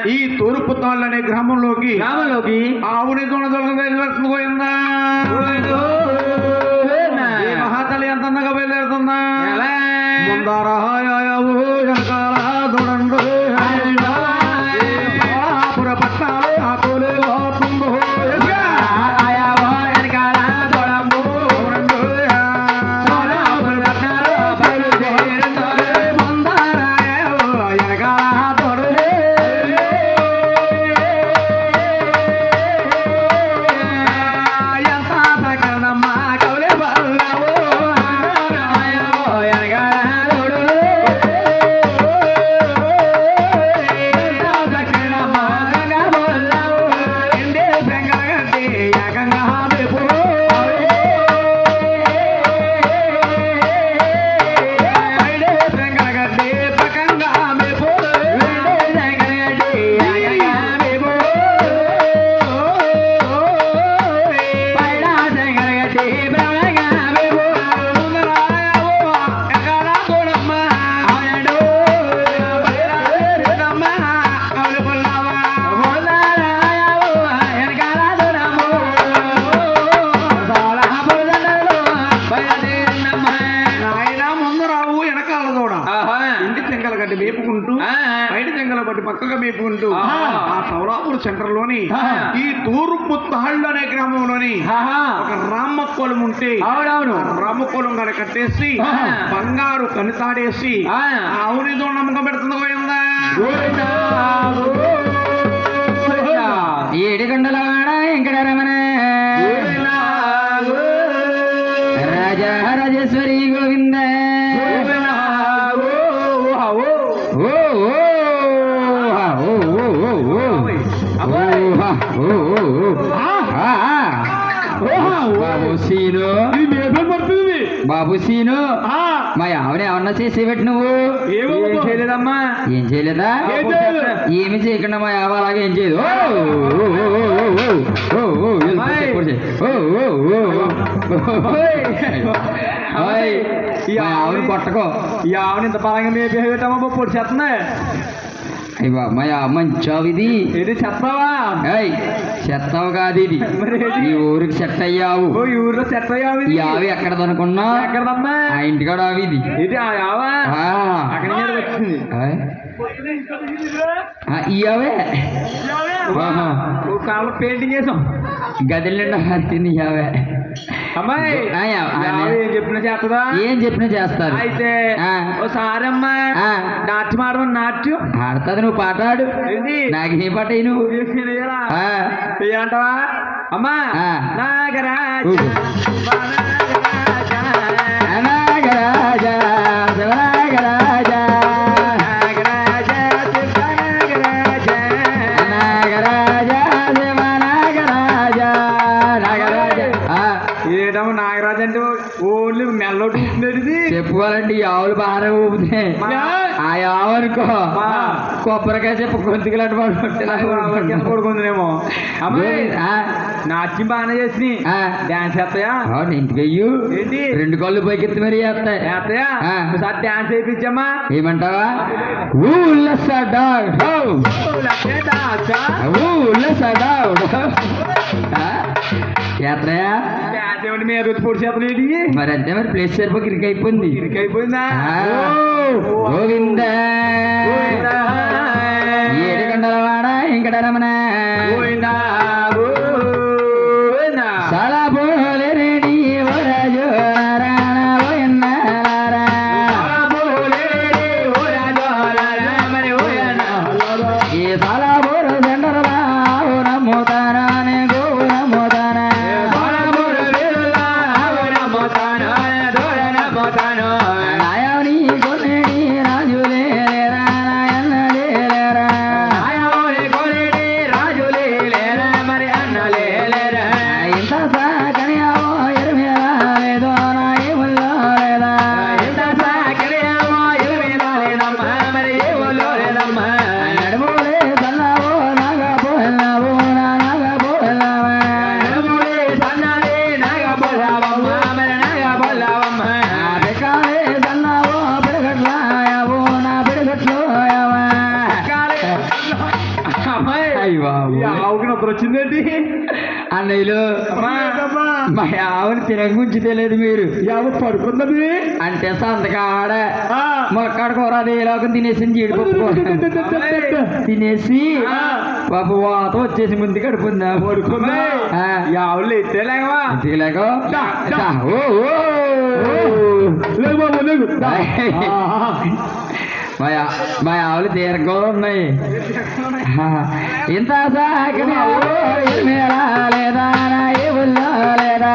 ఈ తూర్పు తాళ్ళు అనే గ్రామంలోకి ఆవుని దొంగ మహాతలి ఎంత అందంగా బయలుదేరుతుందా ముందారా దొడండు పట్టాలు ఆకులు మేపుకుంటూ బయట జంగల బట్టి పక్కగా మేపుకుంటూ ఆ సౌరాపూర్ సెంటర్ లోని ఈ తూర్పు తాళ్ళు అనే గ్రామంలోని ఒక రామకోలం ఉంటే రామకోలం గారు కట్టేసి బంగారు కనితాడేసి అవునిదో నమ్మకం పెడుతుంది పోయిందా ఏడుగొండల వాడ వెంకటరమణ రాజా రాజేశ్వరి గోవింద బాబు సీను మా ఆవిడ ఏమన్నా చేసేబెట్టి నువ్వు ఏం చేయలేదమ్మా ఏం చేయలేదా ఏమి చేయకుండా మా ఆవ అలాగే ఏం చేయదు ఆవిడ కొట్టకో ఈ ఆవిడ ఇంత బలంగా మేపేటమ్మా పొడి చేస్తున్నా అయ్యా అమ్మాయ మంచావు ఇది చెప్తావా చెత్తావు కాదు ఇది ఈ ఊరికి సెట్ అయ్యావు ఈ ఊర్లో సెట్ అయ్యావు ఈ ఆవి ఎక్కడదనుకున్నా ఎక్కడదమ్మా ఆ ఇంటికాడ ఆవి ఇది ఇది ఆవా అక్కడ వచ్చింది ఈ ఆవే కాళ్ళ పెయింటింగ్ వేసాం గదిలో నిండా తిని ఆవే అమ్మాయి ఏం చెప్పినా చేస్తుందా ఏం చెప్పినా చేస్తారు అయితే ఓసారి అమ్మా నాట్యం ఆడమని నాట్యం ఆడుతుంది నువ్వు పాట ఆడు నాకు నీ పాట నువ్వు అంటావా అమ్మా నాగరాజా నాగరాజా నాగరాజా ఏటమ్మా నాగరాజు అంటే ఓన్లీ మెల్లటి ఊపుతుంది చెప్పుకోవాలంటే ఈ ఆవులు బాగా ఊపుతే ఆ ఆవు అనుకో కొబ్బరికాయ చెప్పు గొంతుకులాంటి వాడు పడుకుందేమో అమ్మాయి నాట్యం బాగానే చేసి డాన్స్ చేస్తాయా ఇంటికి అయ్యు ఏంటి 2 కాళ్ళు పైకి ఎత్తి మరీ చేస్తాయా ఒకసారి డాన్స్ చేయించమ్మా ఏమంటావా చేస్తాయా మీరు వచ్చి పొడి చేతలేడి మరి అంతే మరి ప్లేస్ సరిపోయి ఇరికైపోయింది ఇరికైపోయిందా గోవింద ఏడుగొండల వాడ వెంకటరమణ చాలా పోలే రెడీ ఓ రాజు రాజులే అమ్మాయి అయ్య బాబు ఆవుకి నిద్ర వచ్చిందేంటి అన్నయ్యలు మా ఆవుని తినగుంచి తెలియదు మీరు ఆవు పడుకుందది అంటే సంతకాడ ములక్కాడ కూర అది ఎలాగో తినేసి జీడిపప్పు తినేసి పాప వాత వచ్చేసి ముందు కడుపుందా పడుకుందా ఆవులు ఎత్తేలేవా లేక లేవు బాబు లేవు మా ఆవులు దీర్ఘంగా ఉన్నాయి ఇంత సాకని లేదా ఏ ఊళ్ళో లేదా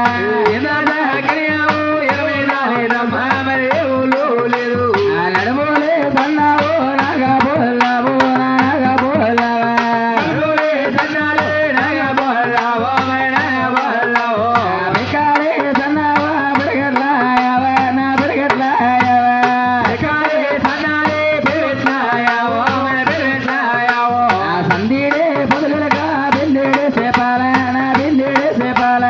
ఇంత సాకని నడుములే సన్నావు నాగా బోలావు నాగా బోలావా బికాలే సన్నావా బిడగట్లాయవా నా బిడగట్లాయవా సందీడే పొదులుగా బిందేడే సేపాల నా బిందేడే సేపాల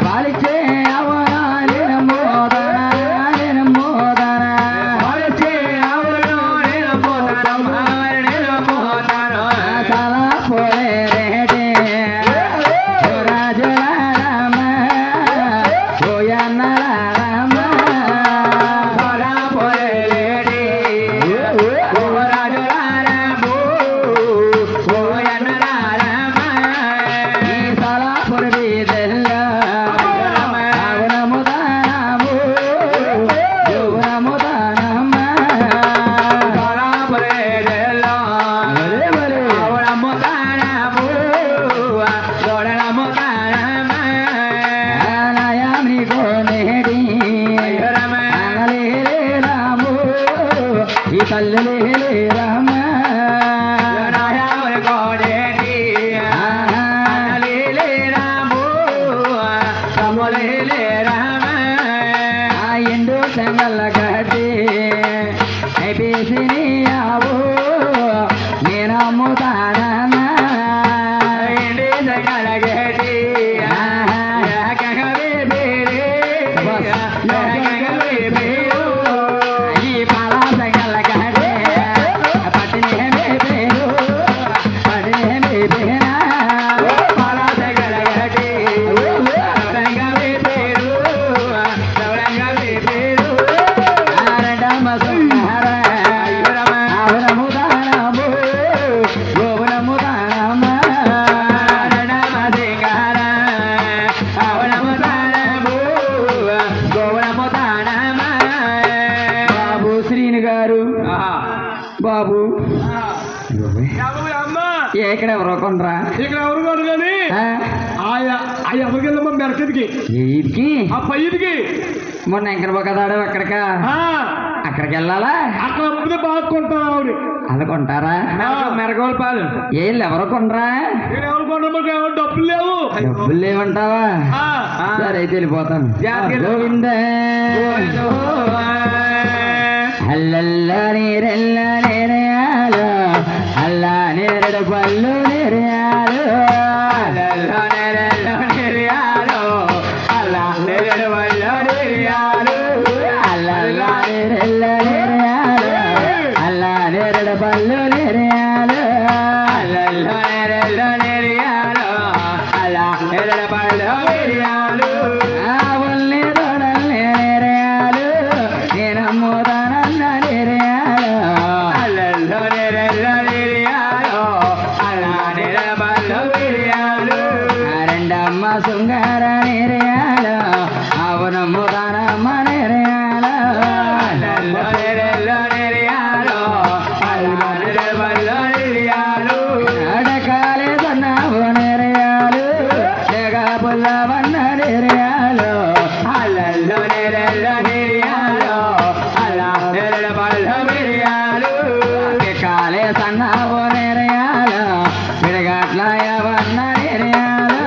బాలిచ్చే అవనా నేనమ్మోదనా నేనమ్మోదనా చాలా పోలే రేటే రాజులారమ్మ ఓయన్నలారమ్మ ఈ సలాపుర వీధుల్లో ఆవునముదానము యువనముదానమ్మ నయామి కోనేడి రాము ఈ తల్లి రామ ఎండు చెంగల గడ్డి అయిపోయి ఆవు నేనమ్ముతానా ఈ పాలా చెంగల గడ్డి పట్టినే పేరు పట్టినే పేరా బాబు శ్రీను గారు బాబు అమ్మ ఇక్కడ ఎవరో కొనరా ఇక్కడ ఎవరు కాదు కానీ ఆయా ఎవరికి వెళ్ళమ్మా మెరకదికి వీడికి ఆ పైదికి మొన్న ఎక్కడ పోకదాడు అక్కడికా అక్కడికి వెళ్ళాలా అక్కడ అప్పుడే బాగా కొంటారు ఆవిడ అనుకుంటారా మెరగోల పాలు ఏళ్ళు ఎవరు కొనరా ఇక్కడ ఎవరు కొంటారు ఎవరు డబ్బులు లేవు డబ్బులు లేవంటావా సరే అయితే వెళ్ళిపోతాను గోవింద అల్లల్ల నీరెల్ల నేరేయాలు అల్లా నేరడు పళ్ళు నేరేయాలు అల్లల్ల నేరెల్ల నేరేయాలు అల్లా నేరడు పళ్ళు నేరేయాలు అల్లల్ల నేరెల్ల నేరేయాలు అల్లా నేరడు పళ్ళు నేరేయాలు అల్లల్ల నేరెల్ల నేరేయాలు అల్లా నేరడు పళ్ళు నేరేయాలు ఆవుల్ని దొడల్ని నేరేయాలు నేనమ్ముతానన్న నేరేయాలు అల్లల్లో నేరెల్ల నేరేయాలు అల్లా నేరడు పళ్ళు నేరేయాలు రెండమ్మ శృంగార నేరేయాలు అవునమ్ముతానమ్మ నేరేయాలు అల్లల్లో నేరెల్ల నేరేయాలు అల్లా నేరడు పళ్ళు నేరేయాలు అడకాలే దన్నావు నేరేయాలు లేక పుల్లవన్న నేరేయాలు అల్లల్లో నేరెల్ల నేరేయాలు అల్లా నేరడు పళ్ళు నేరేయాలు కాలే సన్నావు నేరేయాలు విడగట్ల ఎవన్న నేరేయాలు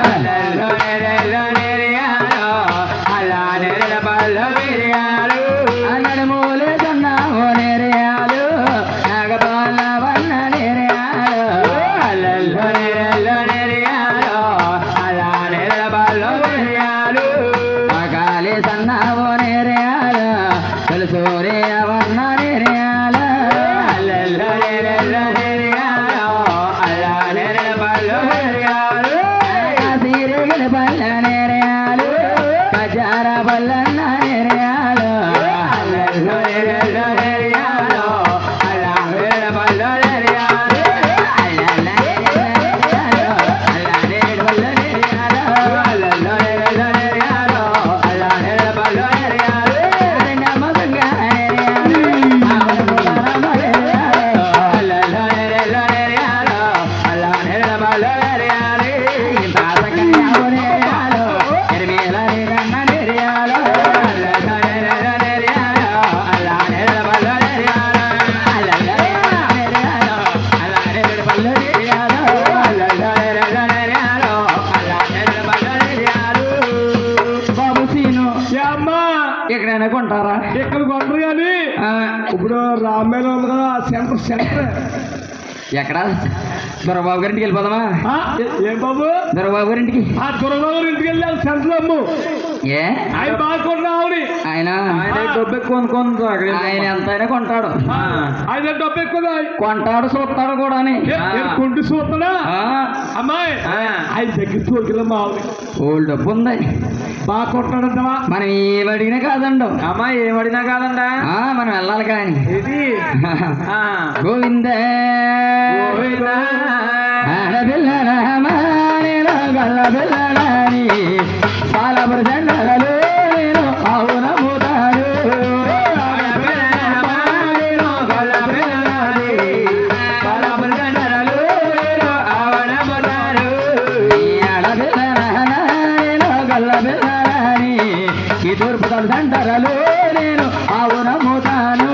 అల్లల్లో నేరెల్ల నేరేయాలు అల్లా నేరడు పళ్ళు నేరేయాలు నడుమూలే సన్నావు నేరేయాలు నాగపాలవన్న నేరేయాలు అల్లల్లో నేరెల్ల నేరేయాలు అల్లా నేరడు పళ్ళు నేరేయాలు కాలే సన్నావు నేరేయాలు తెలుసు రే ఎక్కడైనా కొంటారా? ఎక్కడ కొంటారు కానీ ఇప్పుడు రామేలో ఉంది కదా సెంటర్ సెంటర్ ఎక్కడ? దొరబాబు గారింటికి వెళ్ళిపోదామా? ఏం బాబు? దొరబాబు గారింటికి. దొరబాబు గారి ఇంటికి వెళ్ళాలి సెంటర్ అమ్ము. ఏ ఆయన బాగా కొంటావుని. ఆయన డబ్బు ఎక్కువ ఆయన ఎంతైనా కొంటాడు. ఆయన డబ్బు ఎక్కువ కొంటాడు చూస్తాడు కూడా. కొంటూ చూస్తాడా అమ్మాయి? ఆయన దగ్గర తోలికల మావి ఓల్డ్ డబ్బు ఉంది, బాగా కొట్టాడంటవా? మనం ఏమడిగినా కాదండు. అమ్మాయి ఏమడినా కాదండా? మనం వెళ్ళాలి కానీ. ఇది గోవింద గల్లబిల్లని పాలపుర జెండలు అవునముతారు. గల్లబిల్లని ఈ తూర్పు దండరలు నేను అవునముతాను.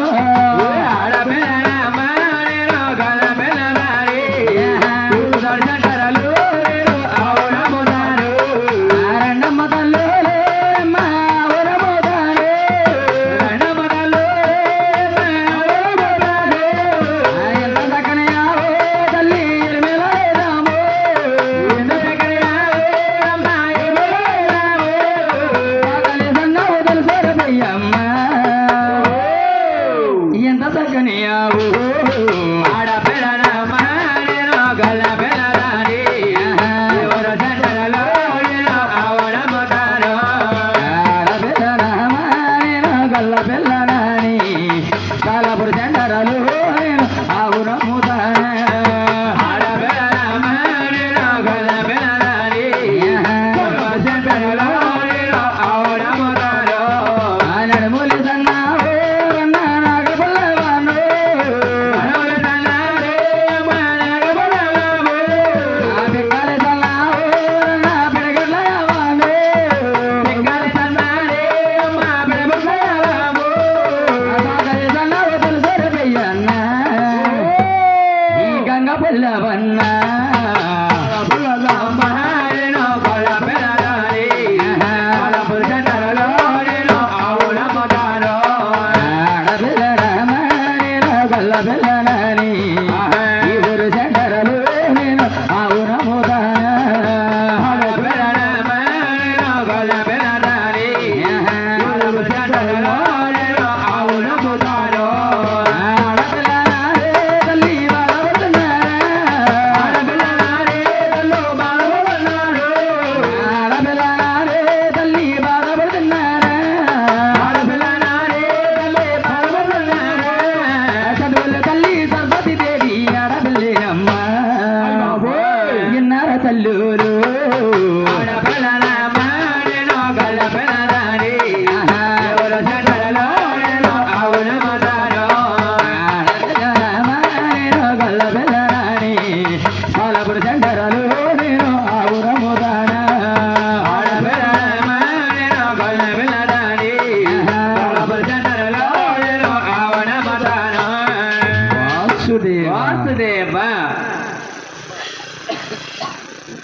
వాసుదేవ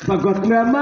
భగవత్మ